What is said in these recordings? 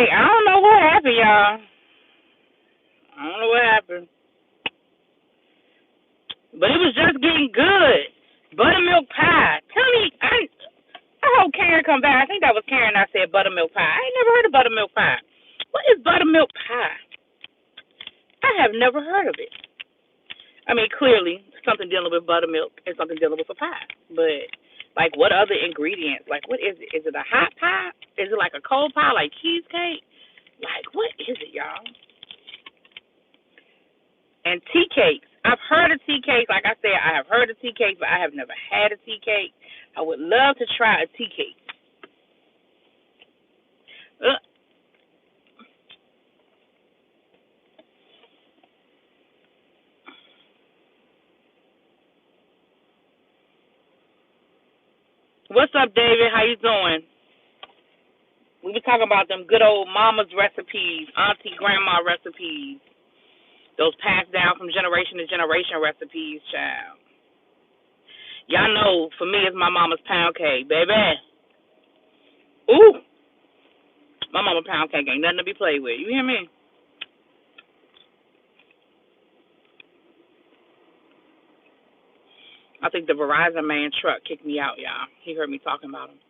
Hey, I don't know what happened, y'all. I don't know what happened. But it was just getting good. Buttermilk pie. Tell me, I hope Karen come back. I think that was Karen I said buttermilk pie. I ain't never heard of buttermilk pie. What is buttermilk pie? I have never heard of it. I mean, clearly, something dealing with buttermilk and something dealing with a pie. But, like, what other ingredients? Like, what is it? Is it a hot pie? Is it like a cold pie, like cheesecake? Like, what is it, y'all? And tea cakes. I've heard of tea cakes. Like I said, I have heard of tea cakes, but I have never had a tea cake. I would love to try a tea cake. Uh, what's up, David? How you doing? We were talking about them good old mama's recipes, auntie, grandma recipes. Those passed down from generation to generation recipes, child. Y'all know, for me, it's my mama's pound cake, baby. Ooh, my mama pound cake ain't nothing to be played with. You hear me? I think the Verizon man truck kicked me out, y'all. He heard me talking about him.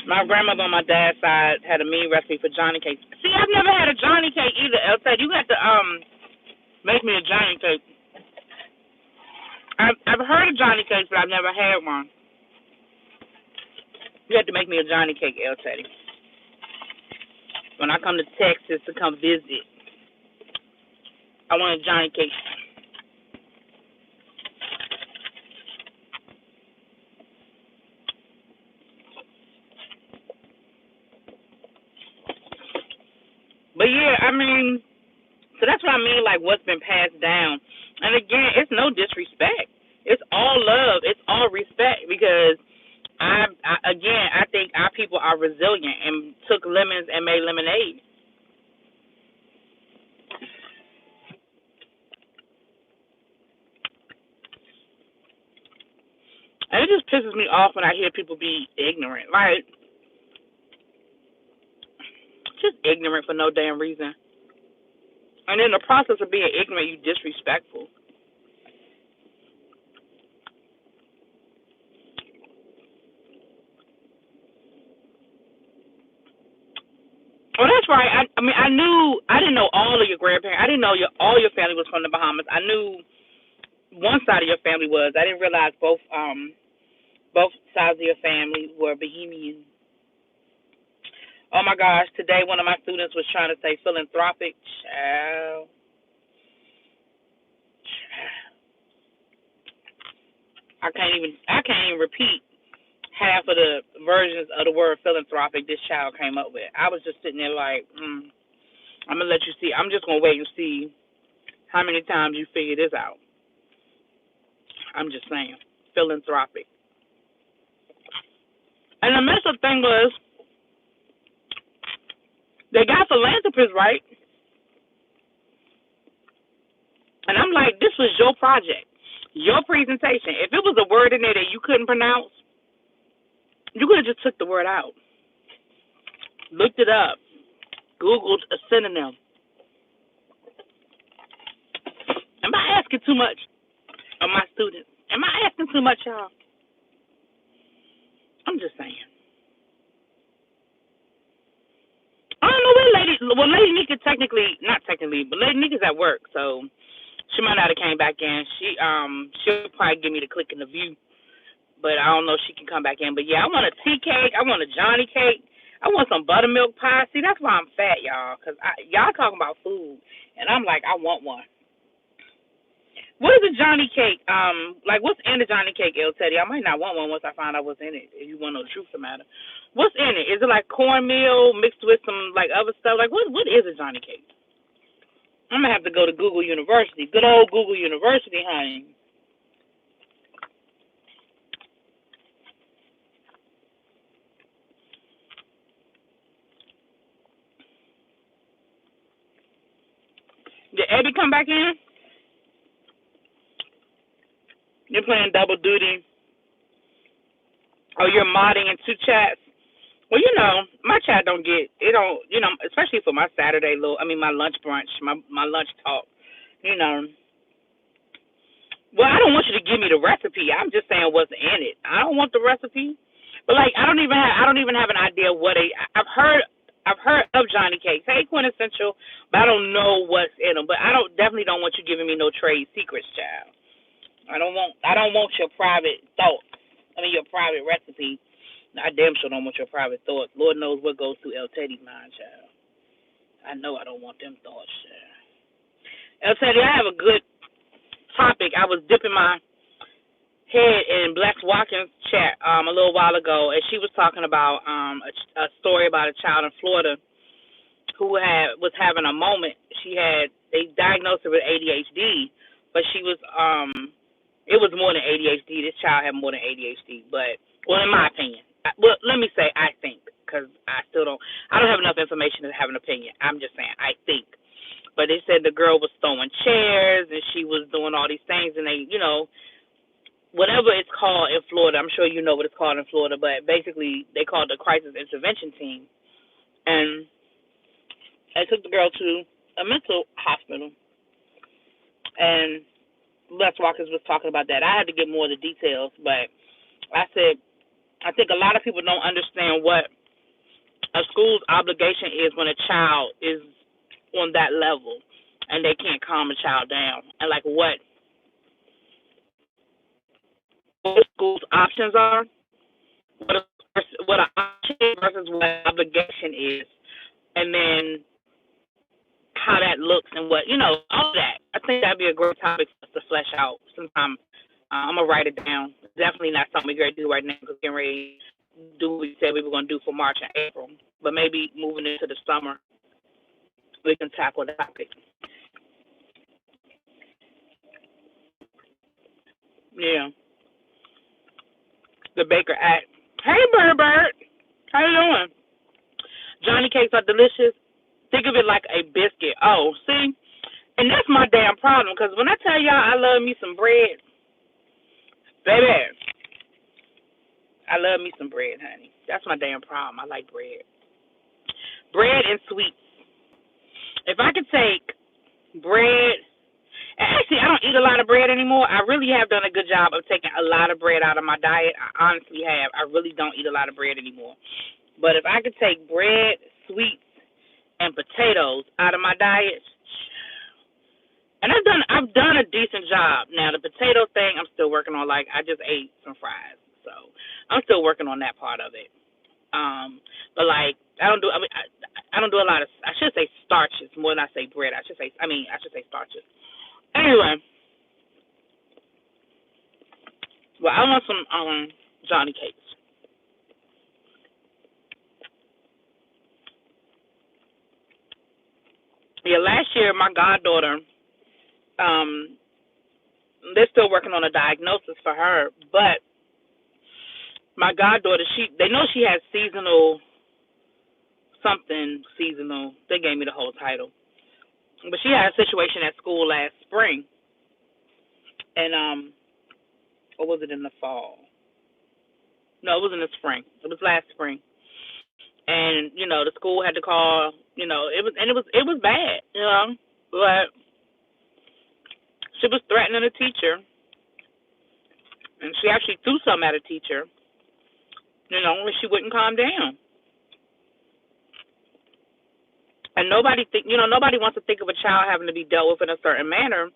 My grandmother on my dad's side had a mean recipe for Johnny cake. See, I've never had a Johnny cake either. Elsa, you got to make me a Johnny cake. I've heard of Johnny cakes, but I've never had one. You have to make me a Johnny cake, El Teddy. When I come to Texas to come visit, I want a Johnny cake. But yeah, I mean, so that's what I mean, like what's been passed down. And again, it's no disrespect. It's all love. It's all respect because I think our people are resilient and took lemons and made lemonade. And it just pisses me off when I hear people be ignorant. Like, just ignorant for no damn reason. And in the process of being ignorant, you disrespectful. Oh, that's right. I mean, I didn't know all of your grandparents. I didn't know all your family was from the Bahamas. I knew one side of your family was. I didn't realize both sides of your family were Bahamian. Oh my gosh! Today, one of my students was trying to say philanthropic. Child, I can't even repeat half of the versions of the word philanthropic this child came up with. I was just sitting there like, I'm gonna let you see. I'm just gonna wait and see how many times you figure this out. I'm just saying, philanthropic. And the messed up thing was, they got philanthropists right, and I'm like, this was your project, your presentation. If it was a word in there that you couldn't pronounce, you could have just took the word out, looked it up, Googled a synonym. Am I asking too much of my students? Am I asking too much, y'all? I'm just saying. I don't know what lady. Well, Lady Nika not technically, but Lady Nika's at work, so she might not have came back in. She'll probably give me the click and the view, but I don't know if she can come back in. But yeah, I want a tea cake. I want a Johnny cake. I want some buttermilk pie. See, that's why I'm fat, y'all, because y'all talking about food, and I'm like, I want one. What is a Johnny cake? Like what's in the Johnny cake, El Teddy? I might not want one once I find out what's in it. If you want to know the truth of the matter, what's in it? Is it like cornmeal mixed with some like other stuff? Like what is a Johnny cake? I'm gonna have to go to Google University. Good old Google University, honey. Did Eddie come back in? You're playing double duty, or you're modding in two chats. Well, my chat don't get it. Don't especially for my Saturday my lunch brunch, my lunch talk. You know, well, I don't want you to give me the recipe. I'm just saying what's in it. I don't want the recipe, but like I don't even have an idea what I've heard of Johnny Cakes. Hey, Quintessential, but I don't know what's in them. But I definitely don't want you giving me no trade secrets, child. I don't want your private thoughts. Your private recipe. I damn sure don't want your private thoughts. Lord knows what goes through El Teddy's mind, child. I know I don't want them thoughts, child. El Teddy, I have a good topic. I was dipping my head in Black Watkins chat a little while ago, and she was talking about a story about a child in Florida who was having a moment. They diagnosed her with ADHD, but she was it was more than ADHD. This child had more than ADHD, but well, in my opinion, let me say I think, because I don't have enough information to have an opinion. I'm just saying I think. But they said the girl was throwing chairs and she was doing all these things, and they, whatever it's called in Florida, I'm sure you know what it's called in Florida, but basically they called the crisis intervention team, and they took the girl to a mental hospital, and Les Walkers was talking about that. I had to get more of the details, but I said I think a lot of people don't understand what a school's obligation is when a child is on that level and they can't calm a child down, and like what the school's options are, what an option versus what an obligation is, and then how that looks and what all that. I think that'd be a great topic for us to flesh out sometime. I'm gonna write it down. Definitely not something we're gonna do right now because we're getting ready to do what we said we were gonna do for March and April, but maybe moving into the summer we can tackle the topic. Yeah, the Baker Act. Hey, Bird, how you doing? Johnny cakes are delicious. Think of it like a biscuit. Oh, see, and that's my damn problem. Because when I tell y'all I love me some bread, baby, I love me some bread, honey. That's my damn problem. I like bread. Bread and sweets. If I could take bread, and actually I don't eat a lot of bread anymore. I really have done a good job of taking a lot of bread out of my diet. I honestly have. I really don't eat a lot of bread anymore. But if I could take bread, sweets, and potatoes out of my diet, and I've done a decent job. Now the potato thing I'm still working on. Like I just ate some fries, so I'm still working on that part of it. But like I don't do. I don't do a lot of. I should say starches more than I say bread. I should say. I should say starches. Anyway, well I want some Johnny cakes. Yeah, last year my goddaughter, um, they're still working on a diagnosis for her, but my goddaughter, they know she has seasonal something seasonal. They gave me the whole title, but she had a situation at school last spring, and or was it in the fall? No, it was in the spring. It was last spring, and the school had to call. It was bad, but she was threatening a teacher, and she actually threw something at a teacher. And she wouldn't calm down. And nobody wants to think of a child having to be dealt with in a certain manner,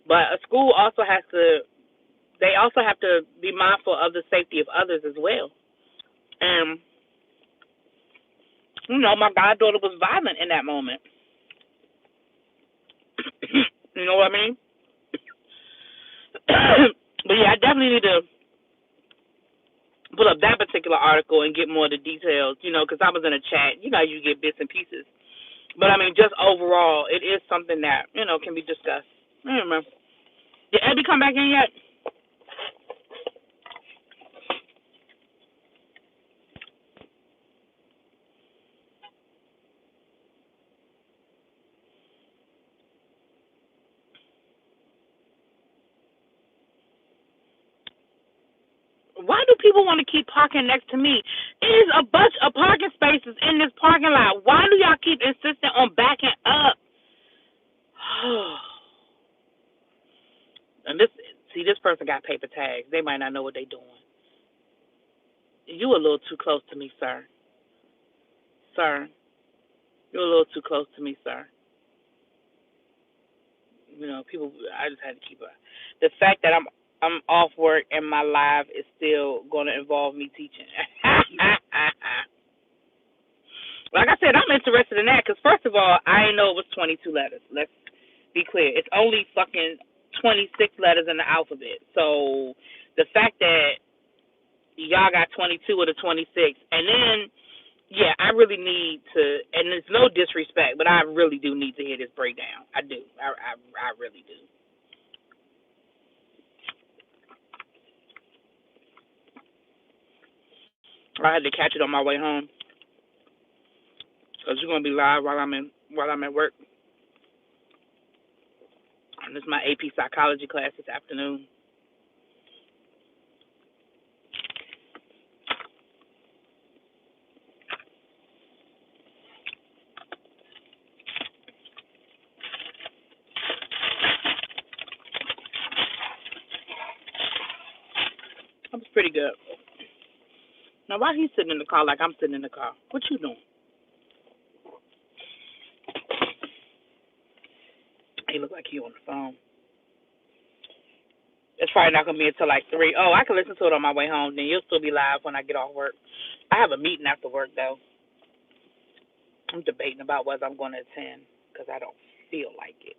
but a school also has to. They also have to be mindful of the safety of others as well. And my goddaughter was violent in that moment. You know what I mean? But yeah, I definitely need to pull up that particular article and get more of the details. Because I was in a chat. You get bits and pieces. But just overall, it is something that can be discussed. I don't know. Did Abby come back in yet? Why do people want to keep parking next to me? It is a bunch of parking spaces in this parking lot. Why do y'all keep insisting on backing up? And this person got paper tags. They might not know what they're doing. You a little too close to me, sir. Sir, you're a little too close to me, sir. You know, people. I just had to keep up. The fact that I'm off work and my live is still going to involve me teaching. Like I said, I'm interested in that because first of all, I didn't know it was 22 letters. Let's be clear. It's only fucking 26 letters in the alphabet. So the fact that y'all got 22 of the 26, and then yeah, I really need to, and it's no disrespect, but I really do need to hear this breakdown. I do. I really do. I had to catch it on my way home because you're gonna be live while I'm at work. And this is my AP psychology class this afternoon. That was pretty good. Now, why he's sitting in the car like I'm sitting in the car? What you doing? He look like he on the phone. It's probably not gonna be until like 3. Oh, I can listen to it on my way home. Then you'll still be live when I get off work. I have a meeting after work though. I'm debating about whether I'm going to attend because I don't feel like it.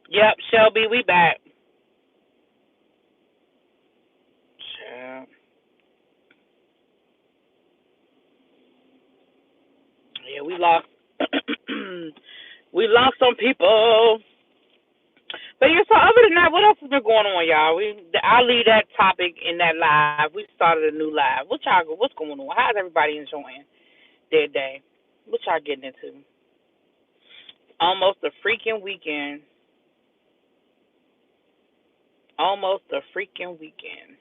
Yep, Shelby, we back. Yeah, yeah, we lost. We lost some people. But yeah, so other than that, what else has been going on, y'all? I'll leave that topic in that live. We started a new live. What's going on? How's everybody enjoying their day? What y'all getting into? Almost a freaking weekend. Almost a freaking weekend.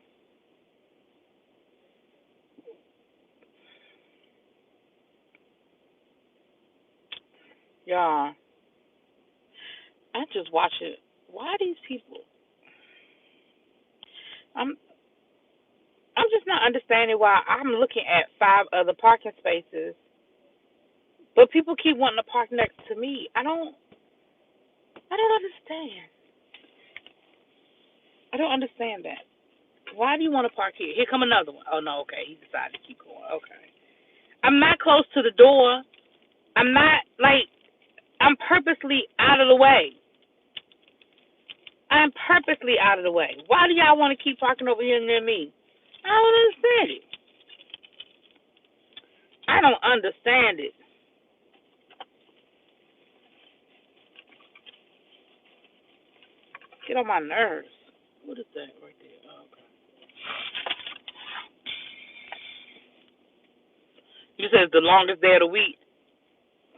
Y'all, I just watch it. Why these people? I'm I'm just not understanding why I'm looking at 5 other parking spaces, but people keep wanting to park next to me. I don't understand. I don't understand that. Why do you want to park here? Here come another one. Oh no, okay. He decided to keep going. Okay. I'm not close to the door. I'm not I'm purposely out of the way. I'm purposely out of the way. Why do y'all want to keep parking over here near me? I don't understand it. I don't understand it. Get on my nerves. What is that right there? Oh, okay. You said it's the longest day of the week.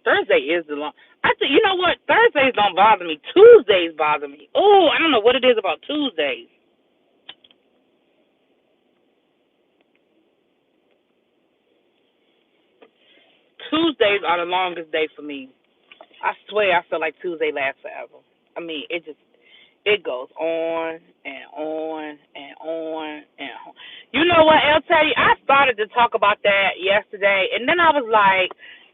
Thursday is the long. I think you know what? Thursdays don't bother me. Tuesdays bother me. Oh, I don't know what it is about Tuesdays. Tuesdays are the longest day for me. I swear, I feel like Tuesday lasts forever. I mean, it goes on and on and on and on. You know what, El Teddy? I started to talk about that yesterday, and then I was like,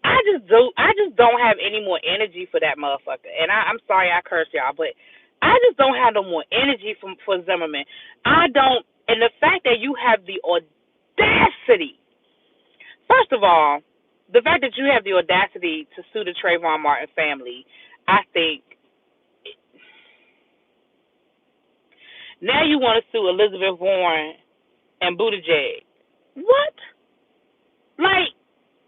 I just don't have any more energy for that motherfucker. And I'm sorry I cursed y'all, but I just don't have no more energy for Zimmerman. I don't, and the fact that you have the audacity. First of all, the fact that you have the audacity to sue the Trayvon Martin family, I think now you want to sue Elizabeth Warren and Buttigieg. What? Like,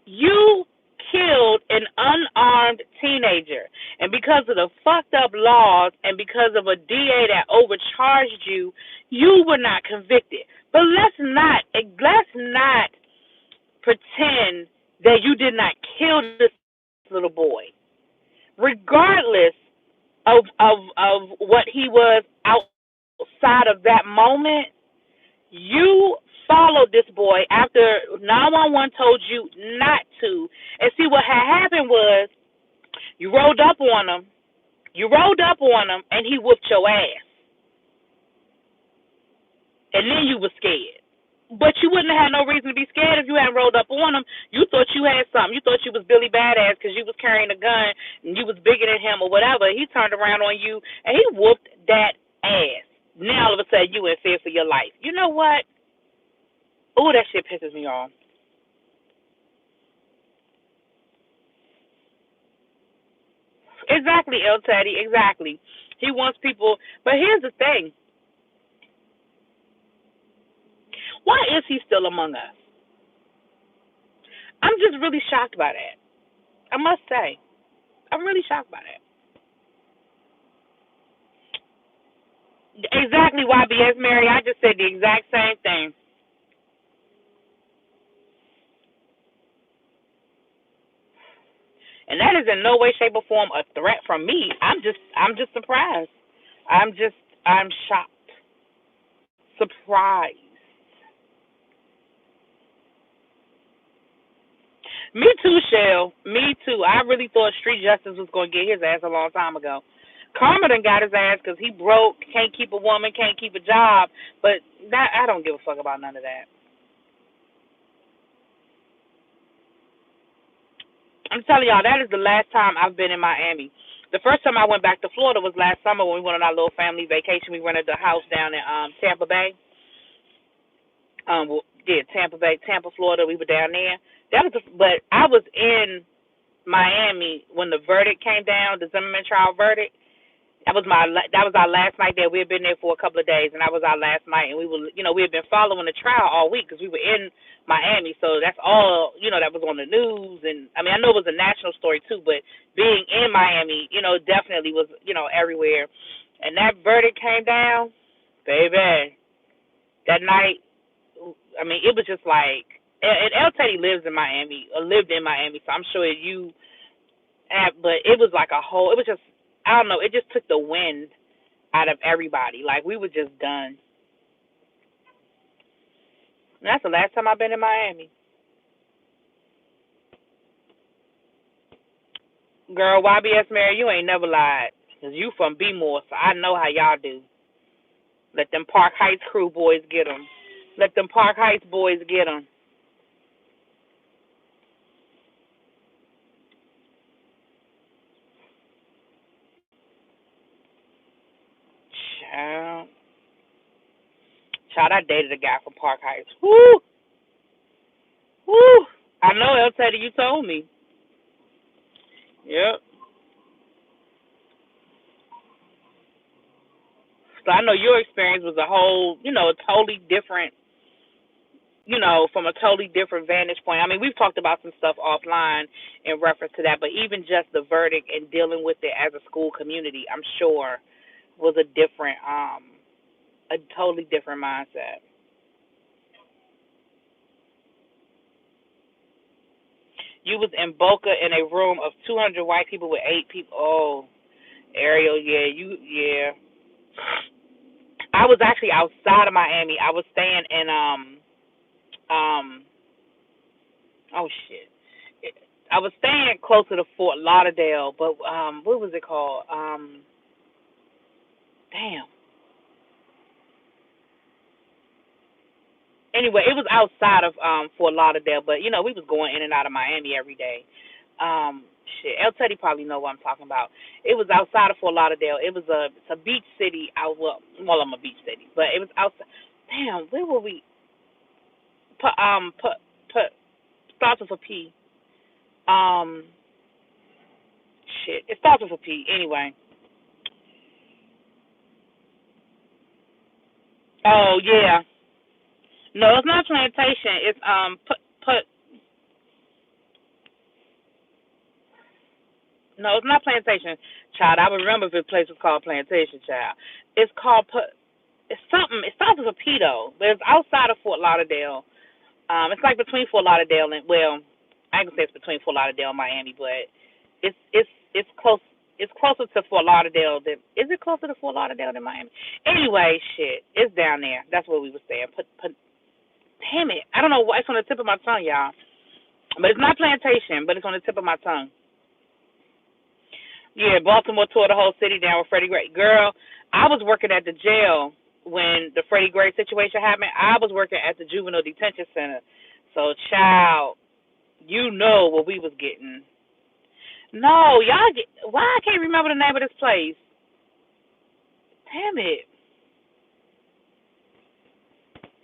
you killed an unarmed teenager, and because of the fucked up laws and because of a DA that overcharged you, you were not convicted. But let's not pretend that you did not kill this little boy. Regardless, of what he was outside of that moment, you followed this boy after 911 told you not to. And see, what had happened was you rolled up on him. You rolled up on him, and he whooped your ass. And then you were scared. But you wouldn't have had no reason to be scared if you hadn't rolled up on him. You thought you had something. You thought you was Billy Badass because you was carrying a gun and you was bigger than him or whatever. He turned around on you and he whooped that ass. Now all of a sudden you in fear for your life. You know what? Oh, that shit pisses me off. Exactly, El Teddy. Exactly. He wants people. But here's the thing. Why is he still among us? I'm just really shocked by that. I must say. I'm really shocked by that. Exactly, YBS Mary. I just said the exact same thing. And that is in no way, shape, or form a threat from me. I'm just surprised. I'm shocked. Surprised. Me too, Shell. Me too. I really thought Street Justice was going to get his ass a long time ago. Karma done got his ass because he broke, can't keep a woman, can't keep a job. But that, I don't give a fuck about none of that. I'm telling y'all, that is the last time I've been in Miami. The first time I went back to Florida was last summer when we went on our little family vacation. We rented a house down in Tampa Bay. Tampa Bay, Tampa, Florida. We were down there. But I was in Miami when the verdict came down, the Zimmerman trial verdict. That was our last night there. We had been there for a couple of days, and that was our last night. And we had been following the trial all week because we were in Miami. So that's all that was on the news. And I mean, I know it was a national story too, but being in Miami, definitely was everywhere. And that verdict came down, baby. That night, I mean, it was just like. And El Teddy lives in Miami, or lived in Miami, so I'm sure you but it was like a whole. It was just, I don't know. It just took the wind out of everybody. Like we were just done. And that's the last time I've been in Miami. Girl, YBS Mary, you ain't never lied. Cause you from B-More, so I know how y'all do. Let them Park Heights crew boys get them. Let them Park Heights boys get them. Child. Child, I dated a guy from Park Heights. Woo! Woo! I know, El Teddy, you told me. Yep. So I know your experience was a whole, totally different, from a totally different vantage point. I mean, we've talked about some stuff offline in reference to that, but even just the verdict and dealing with it as a school community, I'm sure was a totally different mindset. You was in Boca in a room of 200 white people with 8 people. Oh, Ariel, yeah. I was actually outside of Miami. I was staying in um oh shit. I was staying closer to Fort Lauderdale, but what was it called? Damn. Anyway, it was outside of Fort Lauderdale, but we was going in and out of Miami every day. Shit, El Teddy probably know what I'm talking about. It was outside of Fort Lauderdale. It's a beach city out I'm a beach city, but it was outside. Damn, where were we? Put starts with a P. Um, shit, it starts with a P. Anyway. Oh yeah. No, it's not plantation. It's put. No, it's not plantation, child. I would remember if the place was called Plantation, child. It's called put. It's something. It starts with a P though, but it's outside of Fort Lauderdale. It's like between Fort Lauderdale and I can say it's between Fort Lauderdale and Miami, but it's close. It's closer to Fort Lauderdale than. Is it closer to Fort Lauderdale than Miami? Anyway, shit, it's down there. That's where we were staying. Damn it, I don't know why it's on the tip of my tongue, y'all. But it's not Plantation, but it's on the tip of my tongue. Yeah, Baltimore tore the whole city down with Freddie Gray. Girl, I was working at the jail when the Freddie Gray situation happened. I was working at the juvenile detention center. So, child, you know what we was getting. No, y'all get, why I can't remember the name of this place? Damn it.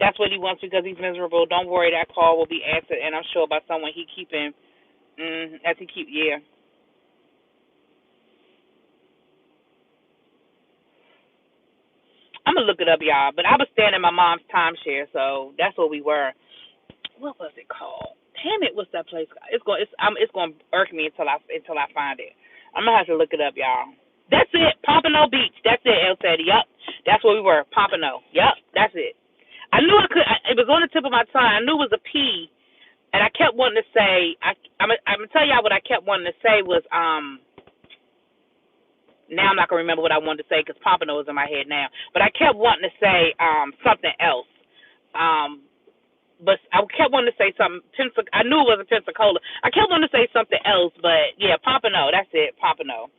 That's what he wants because he's miserable. Don't worry, that call will be answered, and I'm sure by someone he keeping, as he keep, yeah. I'm gonna look it up, y'all. But I was staying in my mom's timeshare, so that's where we were. What was it called? Damn it, what's that place? It's gonna irk me until I find it. I'm gonna have to look it up, y'all. That's it, Pompano Beach. That's it, El Teddy. Yup, that's where we were, Pompano. Yup, that's it. I knew I could. It was on the tip of my tongue. I knew it was a P, and I kept wanting to say. I'm gonna tell y'all what I kept wanting to say was Now I'm not gonna remember what I wanted to say because Pompano is in my head now. But I kept wanting to say something else. But I kept wanting to say something. I knew it wasn't Pensacola. I kept wanting to say something else, but yeah, Pompano. That's it, Pompano.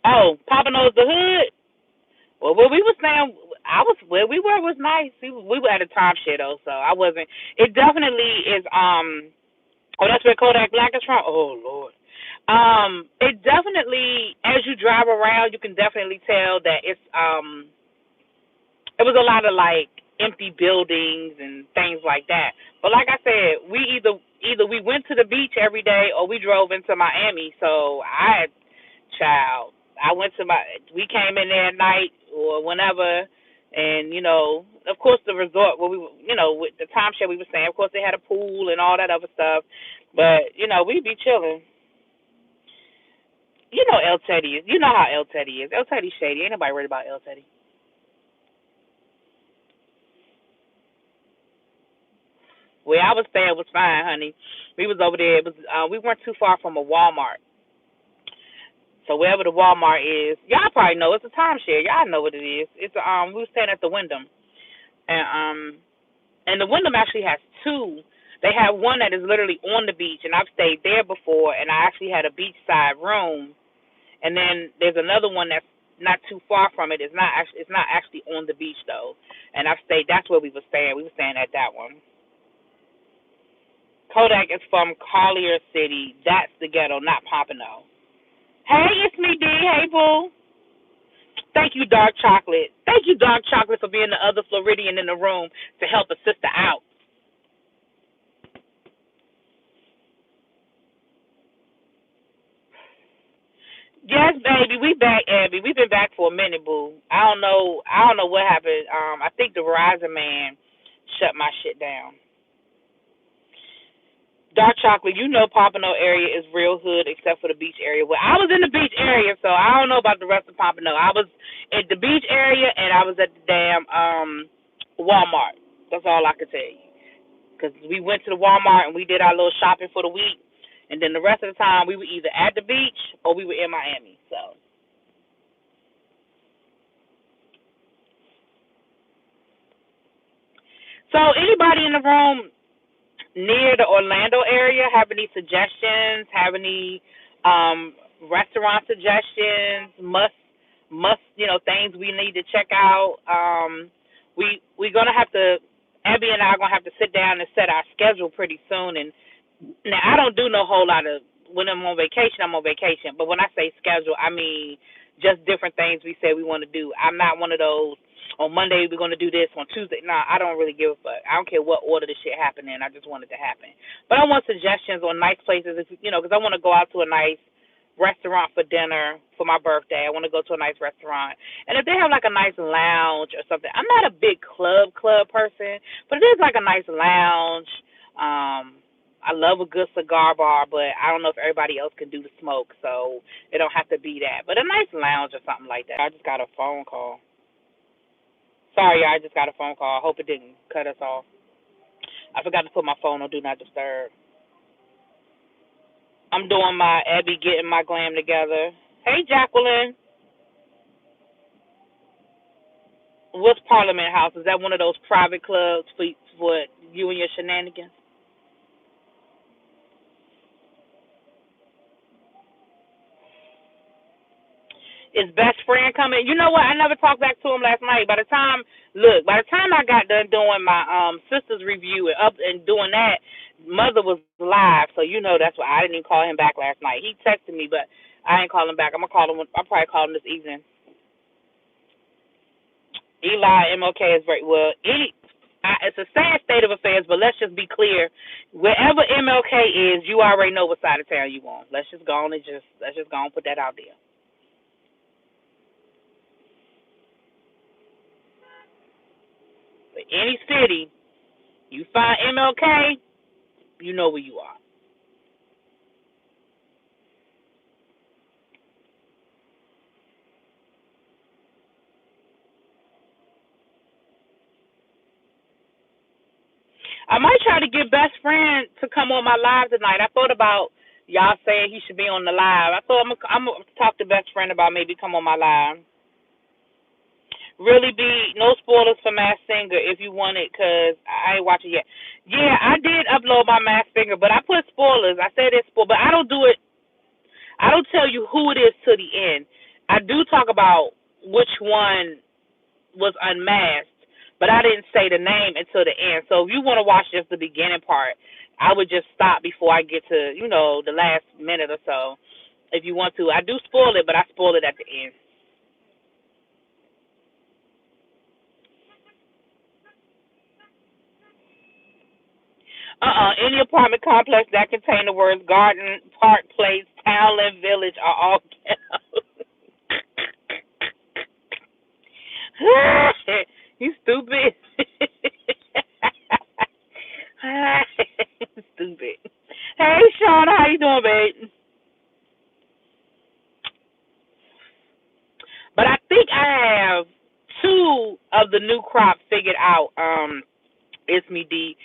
Oh, Pompano's the hood. Well, where we was staying, where we were was nice. We were at a timeshare though, so I wasn't. It definitely is. Oh, that's where Kodak Black is from. Oh Lord. It definitely, as you drive around, you can definitely tell that it was a lot of like empty buildings and things like that. But like I said, we either we went to the beach every day or we drove into Miami. So I went to we came in there at night or whenever, and of course the resort where we with the timeshare we were staying, of course they had a pool and all that other stuff. But we'd be chilling. You know El Teddy is. You know how El Teddy is. El Teddy's shady. Ain't nobody worried about El Teddy. Where I was staying was fine, honey. We was over there. It was we weren't too far from a Walmart. So wherever the Walmart is, y'all probably know it's a timeshare. Y'all know what it is. It's we were staying at the Wyndham, and the Wyndham actually has two. They have one that is literally on the beach, and I've stayed there before, and I actually had a beachside room. And then there's another one that's not too far from it. It's not actually on the beach though. And I've stayed. That's where we were staying. We were staying at that one. Kodak is from Collier City. That's the ghetto, not Pompano. Hey, it's me, D. Hey, boo. Thank you, Dark Chocolate. Thank you, Dark Chocolate, for being the other Floridian in the room to help a sister out. Yes, baby, we back, Abby. We've been back for a minute, boo. I don't know. What happened. I think the Verizon man shut my shit down. Dark Chocolate, Pompano area is real hood except for the beach area. Well, I was in the beach area, so I don't know about the rest of Pompano. I was at the beach area and I was at the damn Walmart. That's all I could tell you. Because we went to the Walmart and we did our little shopping for the week, and then the rest of the time we were either at the beach or we were in Miami. So anybody in the room near the Orlando area have any suggestions? Have any restaurant suggestions? Must things we need to check out? We're gonna have to. Abby and I are gonna have to sit down and set our schedule pretty soon. And now I don't do no whole lot of when I'm on vacation. I'm on vacation, but when I say schedule, I mean just different things we say we want to do. I'm not one of those. On Monday we're gonna do this. On Tuesday, nah, I don't really give a fuck. I don't care what order the shit happen in. I just want it to happen. But I want suggestions on nice places, because I want to go out to a nice restaurant for dinner for my birthday. I want to go to a nice restaurant, and if they have like a nice lounge or something, I'm not a big club person, but it is like a nice lounge. I love a good cigar bar, but I don't know if everybody else can do the smoke, so it don't have to be that. But a nice lounge or something like that. I just got a phone call. Sorry, I just got a phone call. I hope it didn't cut us off. I forgot to put my phone on Do Not Disturb. I'm doing my Abby getting my glam together. Hey, Jacqueline. What's Parliament House? Is that one of those private clubs for you and your shenanigans? Is best friend coming? You know what? I never talked back to him last night. By the time I got done doing my sister's review and up and doing that, mother was live, so you know that's why I didn't even call him back last night. He texted me, but I ain't calling back. I'm gonna call him. I'll probably call him this evening. Eli MLK is very well. It's a sad state of affairs, but let's just be clear. Wherever MLK is, you already know what side of town you on. Let's just go on and put that out there. But any city you find MLK, you know where you are. I might try to get best friend to come on my live tonight. I thought about y'all saying he should be on the live. I thought I'm gonna talk to best friend about maybe come on my live. Really be no spoilers for Mass Singer if you want it, cause I ain't watching yet. Yeah, I did upload my Mass Singer, but I put spoilers. I said it's spoilers, but I don't do it. I don't tell you who it is to the end. I do talk about which one was unmasked, but I didn't say the name until the end. So if you want to watch just the beginning part, I would just stop before I get to, the last minute or so. If you want to, I do spoil it, but I spoil it at the end. Any apartment complex that contain the words garden, park, place, townland, village are all you stupid. Stupid. Hey, Sean, how you doing, babe? But I think I have two of the new crop figured out. It's me, D.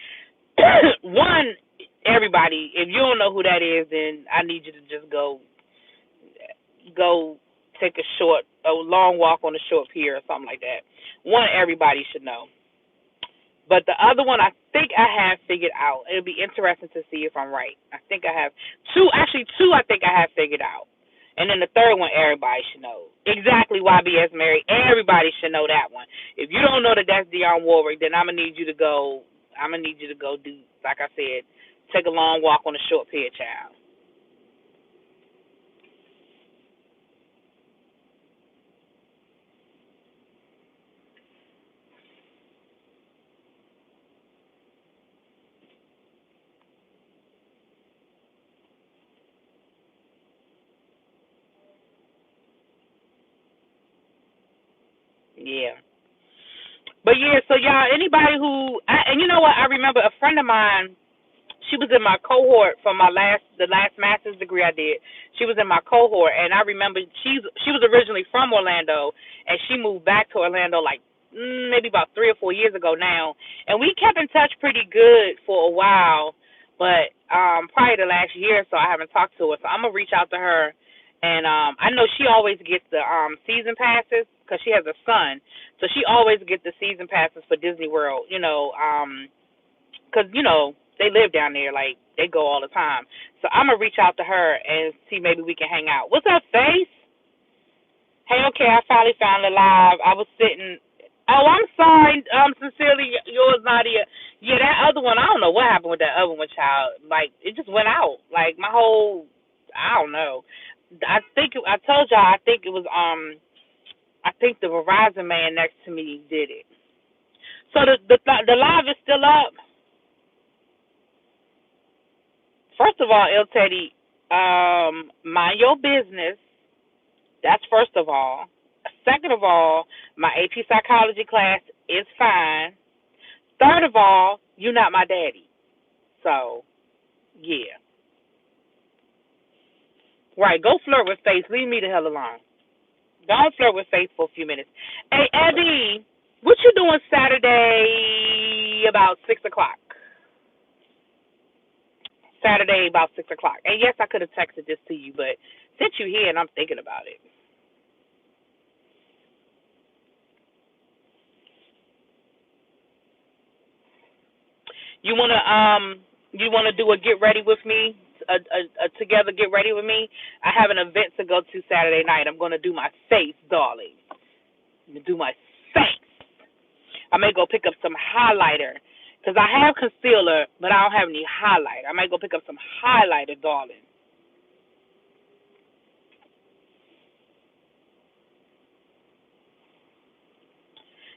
One, everybody. If you don't know who that is, then I need you to just go take a long walk on the short pier or something like that. One, everybody should know. But the other one, I think I have figured out. It'll be interesting to see if I'm right. I think I have two. Actually, two. I think I have figured out. And then the third one, everybody should know exactly why BS Mary. Everybody should know that one. If you don't know that that's Dionne Warwick, then I'm gonna need you to go. I'm gonna need you to go do, like I said, take a long walk on a short pier, child. Yeah. But yeah, so y'all, anybody and you know what? I remember a friend of mine. She was in my cohort for the last master's degree I did. She was in my cohort, and I remember she was originally from Orlando, and she moved back to Orlando like maybe about 3 or 4 years ago now, and we kept in touch pretty good for a while. But probably the last year or so, I haven't talked to her, so I'm gonna reach out to her. And I know she always gets the season passes because she has a son, so she always gets the season passes for Disney World. Because they live down there, like they go all the time. So I'm gonna reach out to her and see maybe we can hang out. What's up, Face? Hey, okay, I finally found it live. I was sitting. Oh, I'm sorry. Sincerely yours, Nadia. Yeah, that other one. I don't know what happened with that other one, child. Like it just went out. Like my whole. I don't know. I think I told y'all. I think it was. I think the Verizon man next to me did it. So the live is still up. First of all, El Teddy, mind your business. That's first of all. Second of all, my AP psychology class is fine. Third of all, you're not my daddy. So, yeah. Right, go flirt with Faith. Leave me the hell alone. Don't flirt with Faith for a few minutes. Hey, Eddie, what you doing Saturday about 6 o'clock? Saturday about 6 o'clock. And yes, I could have texted this to you, but since you're here and I'm thinking about it. You wanna do a get ready with me, a together get ready with me. I have an event to go to Saturday night. I'm gonna do my face, darling. I'm gonna do my face. I may go pick up some highlighter because I have concealer, but I don't have any highlighter. I might go pick up some highlighter, darling.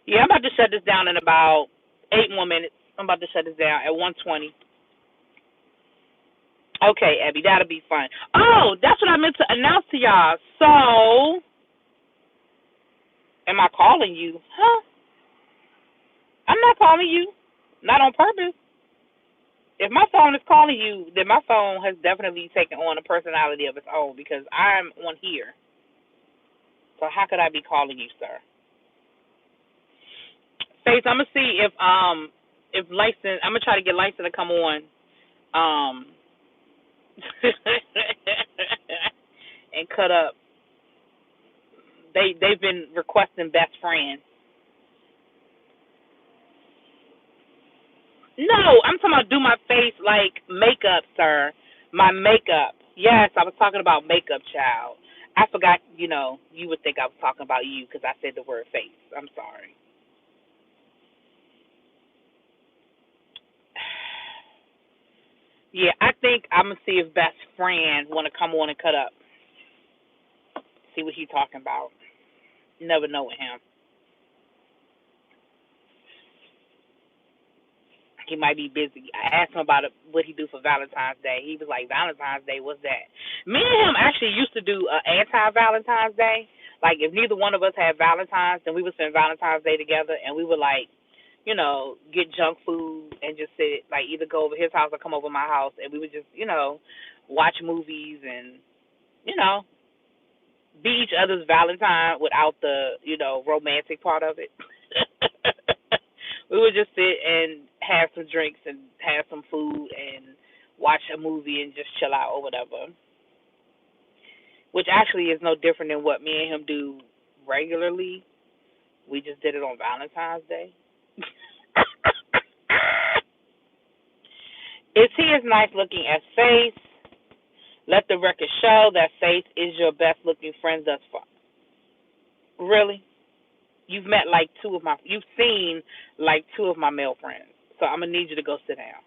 Yeah, I'm about to shut this down in about 8 more minutes. I'm about to shut this down at 1:20. Okay, Abby, that'll be fun. Oh, that's what I meant to announce to y'all. So, am I calling you? Huh? I'm not calling you. Not on purpose. If my phone is calling you, then my phone has definitely taken on a personality of its own because I'm on here. So how could I be calling you, sir? Face, I'm gonna see if license. I'm gonna try to get license to come on um and cut up. They've been requesting best friends. No, I'm talking about do my face like makeup, sir. My makeup. Yes, I was talking about makeup, child. I forgot, you would think I was talking about you because I said the word face. I'm sorry. Yeah, I think I'm going to see if best friend want to come on and cut up. See what he talking about. Never know with him. He might be busy. I asked him about what he do for Valentine's Day. He was like, Valentine's Day, what's that? Me and him actually used to do anti-Valentine's Day. Like, if neither one of us had Valentine's, then we would spend Valentine's Day together, and we would, like, get junk food and just sit, like, either go over his house or come over my house, and we would just, watch movies and, you know, be each other's Valentine without the, romantic part of it. We would just sit and have some drinks and have some food and watch a movie and just chill out or whatever. Which actually is no different than what me and him do regularly. We just did it on Valentine's Day. Is he as nice looking as Faith? Let the record show that Faith is your best looking friend thus far. Really? You've seen like two of my male friends. So I'm gonna need you to go sit down,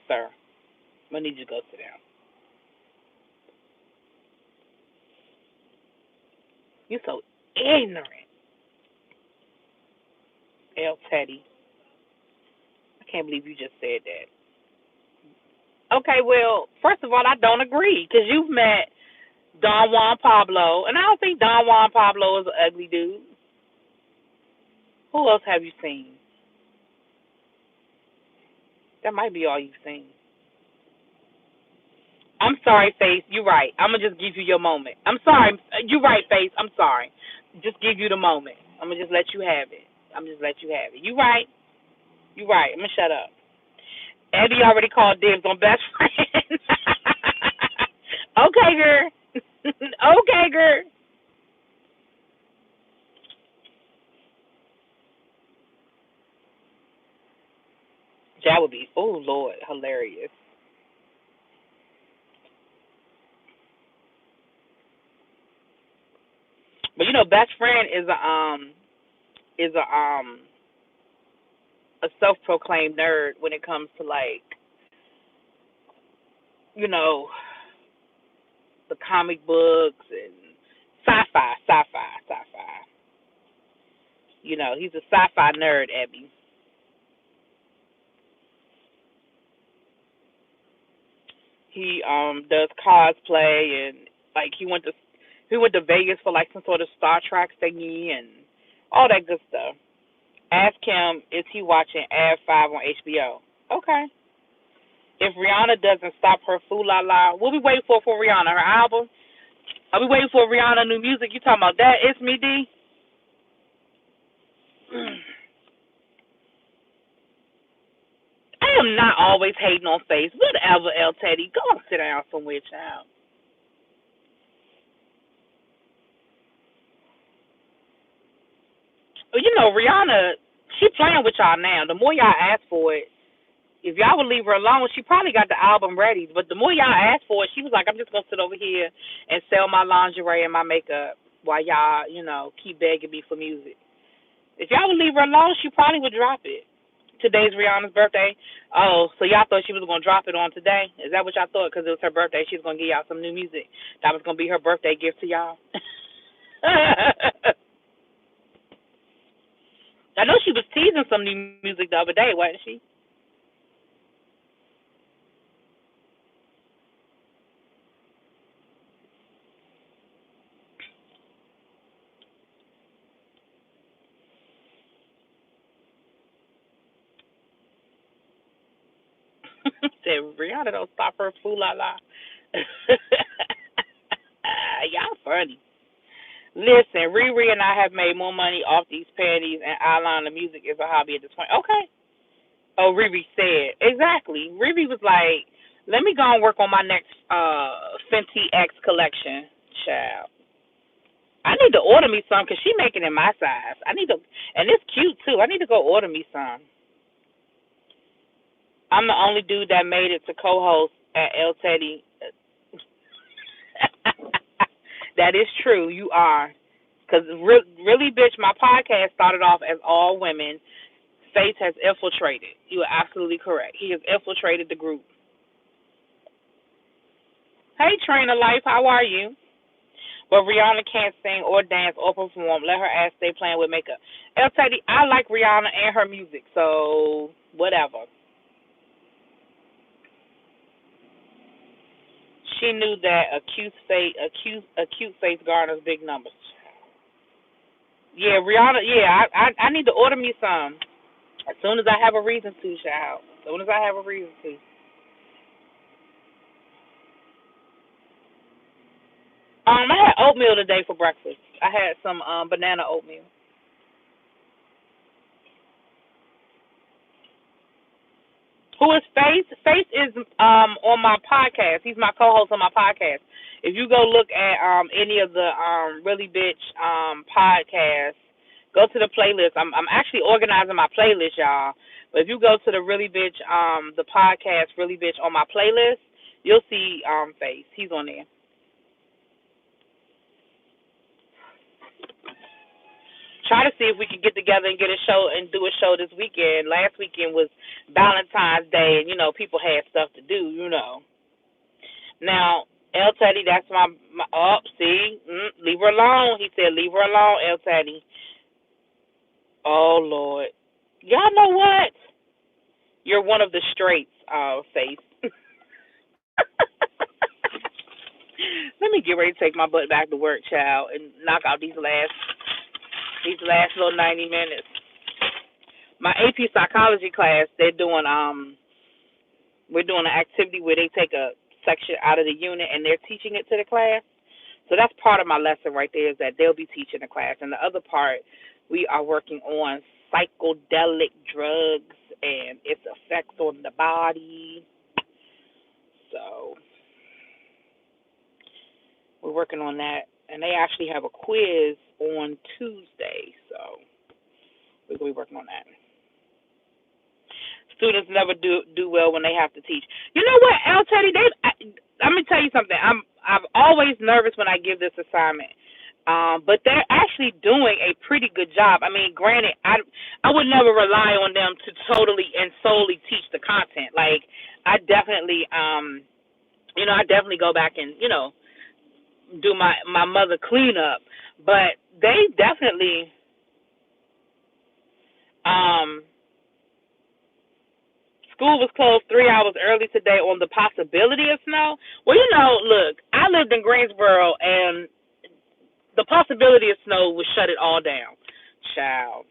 sir. I'm gonna need you to go sit down. You're so ignorant, L. Teddy. I can't believe you just said that. Okay, well, first of all, I don't agree because you've met Don Juan Pablo, and I don't think Don Juan Pablo is an ugly dude. Who else have you seen? That might be all you've seen. I'm sorry, Face. You're right. I'm gonna just give you your moment. I'm sorry. You're right, Face. I'm sorry. Just give you the moment. I'm gonna just let you have it. I'm just let you have it. You right. You right. I'm gonna shut up. Eddie already called dibs on best friend. Okay, girl. Okay, girl. That would be, oh Lord, hilarious. But best friend is a self-proclaimed nerd when it comes to like you know the comic books and sci-fi. He's a sci-fi nerd, Abby. He does cosplay and like he went to Vegas for like some sort of Star Trek thingy and all that good stuff. Ask him, is he watching Ad 5 on HBO? Okay. If Rihanna doesn't stop her fool la la, what we waiting for Rihanna? Her album? Are we waiting for Rihanna new music? You talking about that? It's me, D. am not always hating on Face. Whatever, El Teddy. Go and sit down somewhere, child. Well, Rihanna, she playing with y'all now. The more y'all ask for it, if y'all would leave her alone, she probably got the album ready. But the more y'all ask for it, she was like, I'm just going to sit over here and sell my lingerie and my makeup while y'all, keep begging me for music. If y'all would leave her alone, she probably would drop it. Today's Rihanna's birthday. Oh, so y'all thought she was going to drop it on today? Is that what y'all thought? Because it was her birthday, she was going to give y'all some new music. That was going to be her birthday gift to y'all. I know she was teasing some new music the other day, wasn't she? Said Rihanna don't stop her fool la la. Y'all funny. Listen, Riri and I have made more money off these panties and eyeliner. Music is a hobby at this point. Okay. Oh, Riri said exactly. Riri was like, "Let me go and work on my next Fenty X collection, child. I need to order me some because she making it my size. I need to, and it's cute too. I need to go order me some. I'm the only dude that made it to co-host at El Teddy. That is true. You are. Because really, bitch, my podcast started off as all women. Faith has infiltrated. You are absolutely correct. He has infiltrated the group. Hey, Trainer Life, how are you? But Rihanna can't sing or dance or perform. Let her ass stay playing with makeup. El Teddy, I like Rihanna and her music, so whatever. She knew that a cute face garners big numbers. Yeah, Rihanna. Yeah, I need to order me some as soon as I have a reason to, child. As soon as I have a reason to. I had oatmeal today for breakfast. I had some banana oatmeal. Who is Faith? Faith is on my podcast. He's my co-host on my podcast. If you go look at any of the Really Bitch podcasts, go to the playlist. I'm actually organizing my playlist, y'all. But if you go to the Really Bitch the podcast Really Bitch on my playlist, you'll see Faith. He's on there. Try to see if we can get together and get a show and do a show this weekend. Last weekend was Valentine's Day, and people had stuff to do. Now, El Teddy, that's my see, leave her alone. He said, leave her alone, El Teddy. Oh Lord, y'all know what? You're one of the straights, Faith. Let me get ready to take my butt back to work, child, and knock out these last little 90 minutes. My AP psychology class, we're doing an activity where they take a section out of the unit and they're teaching it to the class. So that's part of my lesson right there, is that they'll be teaching the class. And the other part, we are working on psychedelic drugs and its effects on the body. So we're working on that. And they actually have a quiz on Tuesday. So we're going to be working on that. Students never do well when they have to teach. You know what, L. Teddy? Let me tell you something. I'm always nervous when I give this assignment, but they're actually doing a pretty good job. I mean, granted, I would never rely on them to totally and solely teach the content. Like, I definitely I definitely go back and do my mother cleanup, but they definitely um school was closed 3 hours early today on the possibility of snow. Well, look, I lived in Greensboro, and the possibility of snow would shut it all down. Child.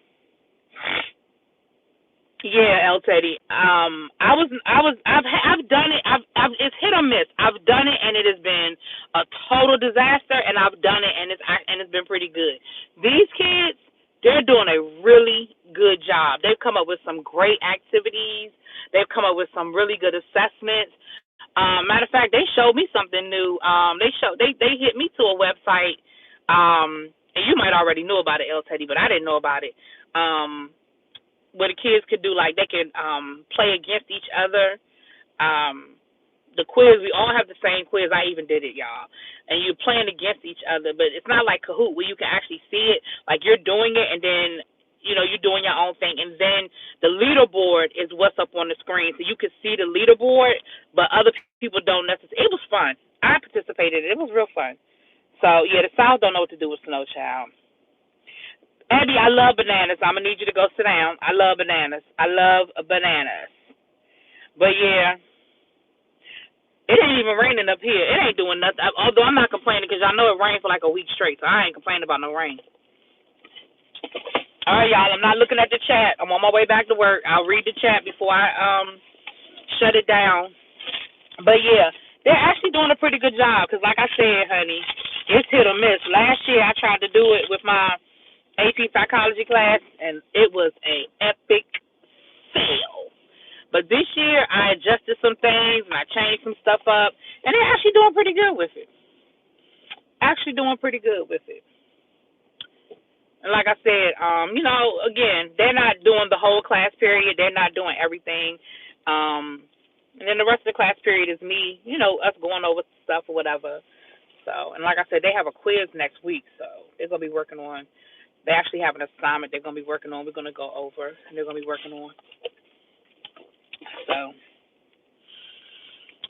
Yeah, El Teddy. I've done it. It's hit or miss. I've done it, and it has been a total disaster. And I've done it, and it's been pretty good. These kids, They're doing a really good job. They've come up with some great activities. They've come up with some really good assessments. Matter of fact, they showed me something new. They hit me to a website, and you might already know about it, El Teddy, but I didn't know about it. Where the kids could do, like, they could play against each other. The quiz, we all have the same quiz. I even did it, y'all. And you're playing against each other, but it's not like Kahoot where you can actually see it. Like, you're doing it, and then you're doing your own thing, and then the leaderboard is what's up on the screen, so you can see the leaderboard, but other people don't necessarily. It was fun. I participated. It was real fun. So yeah, the South don't know what to do with Snow Child. Abby, I love bananas. I'm gonna need you to go sit down. I love bananas. I love bananas. But yeah, it ain't even raining up here. It ain't doing nothing. Although I'm not complaining because I know it rained for like a week straight, so I ain't complaining about no rain. All right, y'all. I'm not looking at the chat. I'm on my way back to work. I'll read the chat before I shut it down. But yeah, they're actually doing a pretty good job because, like I said, honey, it's hit or miss. Last year I tried to do it with my AP psychology class, and it was a epic fail. But this year I adjusted some things and I changed some stuff up, and they're actually doing pretty good with it. Actually doing pretty good with it. And like I said, again, they're not doing the whole class period. They're not doing everything. And then the rest of the class period is me, us going over stuff or whatever. So, and like I said, they have a quiz next week, so they're going to be working on, they actually have an assignment they're going to be working on. We're going to go over, and they're going to be working on. So,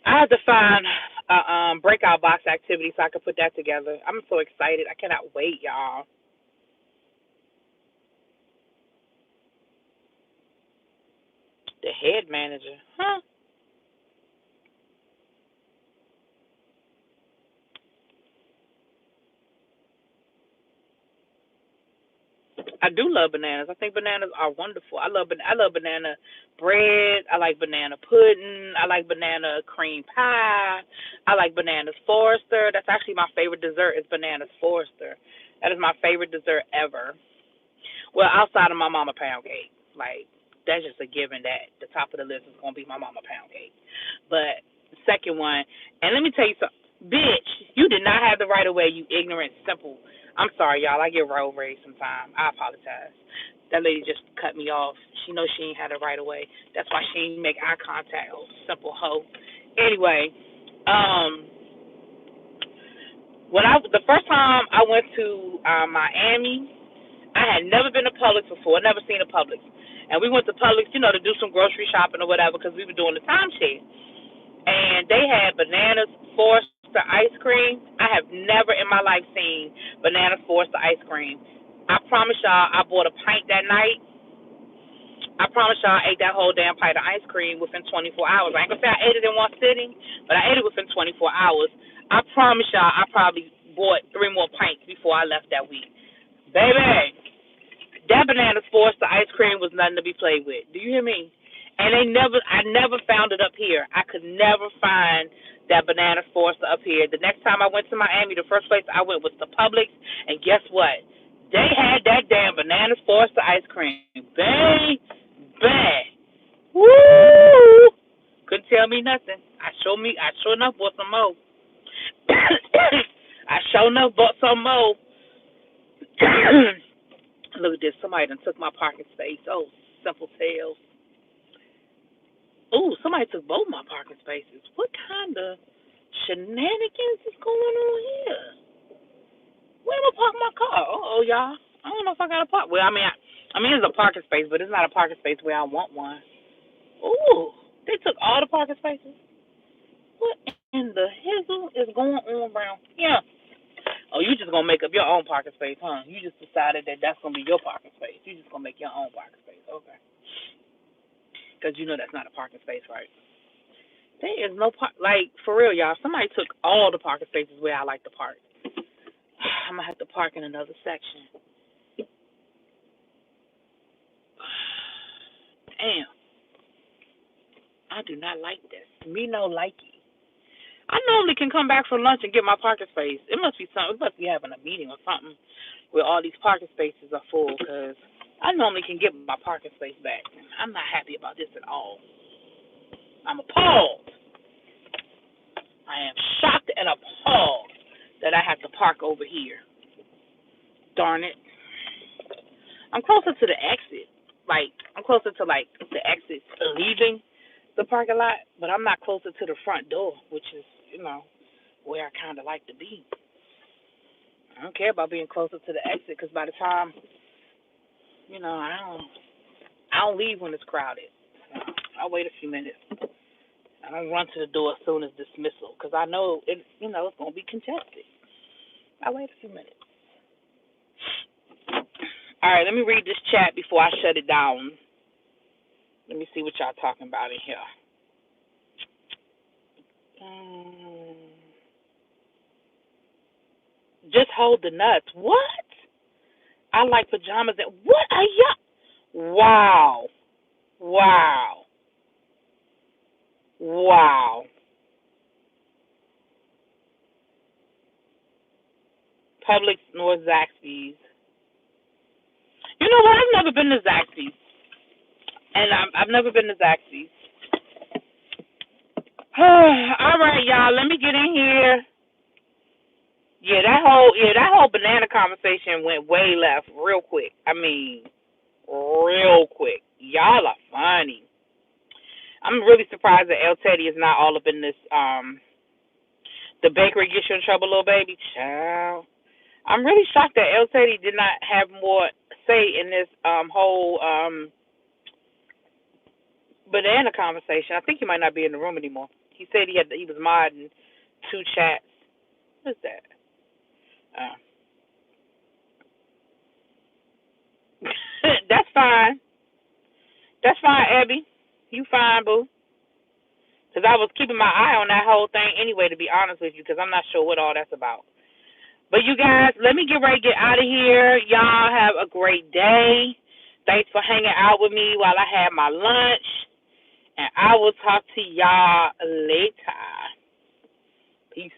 I have to find a breakout box activity so I can put that together. I'm so excited. I cannot wait, y'all. The head manager. Huh? I do love bananas. I think bananas are wonderful. I love banana bread. I like banana pudding. I like banana cream pie. I like bananas Forester. That's actually my favorite dessert is bananas Forester. That is my favorite dessert ever. Well, outside of my mama pound cake. Like, that's just a given that the top of the list is going to be my mama pound cake. But the second one, and let me tell you something. Bitch, you did not have the right of way, you ignorant, simple. I'm sorry, y'all. I get road rage sometimes. I apologize. That lady just cut me off. She knows she ain't had the right of way. That's why she ain't make eye contact. Oh, simple hoe. Anyway, the first time I went to Miami, I had never been to Publix before. Never seen a Publix, and we went to Publix, to do some grocery shopping or whatever because we were doing the timeshare. And they had bananas Forster ice cream. I have never in my life seen bananas Forster ice cream. I promise y'all, I bought a pint that night. I promise y'all, I ate that whole damn pint of ice cream within 24 hours. I ain't gonna say I ate it in one sitting, but I ate it within 24 hours. I promise y'all, I probably bought 3 more pints before I left that week. Baby, that bananas Forster ice cream was nothing to be played with. Do you hear me? And I never found it up here. I could never find that bananas Forster up here. The next time I went to Miami, the first place I went was to Publix, and guess what? They had that damn bananas Forster ice cream. Baby, woo! Couldn't tell me nothing. I sure enough bought some more. I sure enough bought some more. Look at this. Somebody done took my parking space. Oh, simple tails. Oh, somebody took both my parking spaces. What kind of shenanigans is going on here? Where am I park my car? Oh, y'all. I don't know if I got a park. Well, it's a parking space, but it's not a parking space where I want one. Ooh, they took all the parking spaces. What in the hizzle is going on around here? Oh, you just gonna make up your own parking space, huh? You just decided that that's gonna be your parking space. You just gonna make your own parking space, okay? Because that's not a parking space, right? There is no park. Like, for real, y'all. Somebody took all the parking spaces where I like to park. I'm gonna have to park in another section. Damn, I do not like this. Me no likey. I normally can come back for lunch and get my parking space. It must be something. It must be having a meeting or something where all these parking spaces are full. Because I normally can get my parking space back. I'm not happy about this at all. I'm appalled. I am shocked and appalled that I have to park over here. Darn it. I'm closer to the exit. Like, I'm closer to, like, the exit leaving the parking lot, but I'm not closer to the front door, which is, where I kind of like to be. I don't care about being closer to the exit because by the time, I don't leave when it's crowded. I'll wait a few minutes. I don't run to the door as soon as dismissal because I know it's going to be congested. I'll wait a few minutes. All right, let me read this chat before I shut it down. Let me see what y'all talking about in here. Just hold the nuts. What? I like pajamas. What are y'all? Wow. Wow. Wow. Publix North Zaxby's. You know what? I've never been to Zaxby's. And I've never been to Zaxby's. All right, y'all. Let me get in here. Yeah, that whole banana conversation went way left real quick. I mean, real quick. Y'all are funny. I'm really surprised that El Teddy is not all up in this. The bakery gets you in trouble, little baby. Child. I'm really shocked that El Teddy did not have more say in this whole banana conversation. I think he might not be in the room anymore. He said he was modding 2 chats. What's that? That's fine. That's fine, Abby. You fine, boo. Because I was keeping my eye on that whole thing anyway, to be honest with you, because I'm not sure what all that's about. But you guys, let me get ready to get out of here. Y'all have a great day. Thanks for hanging out with me while I had my lunch. And I will talk to y'all later. Peace.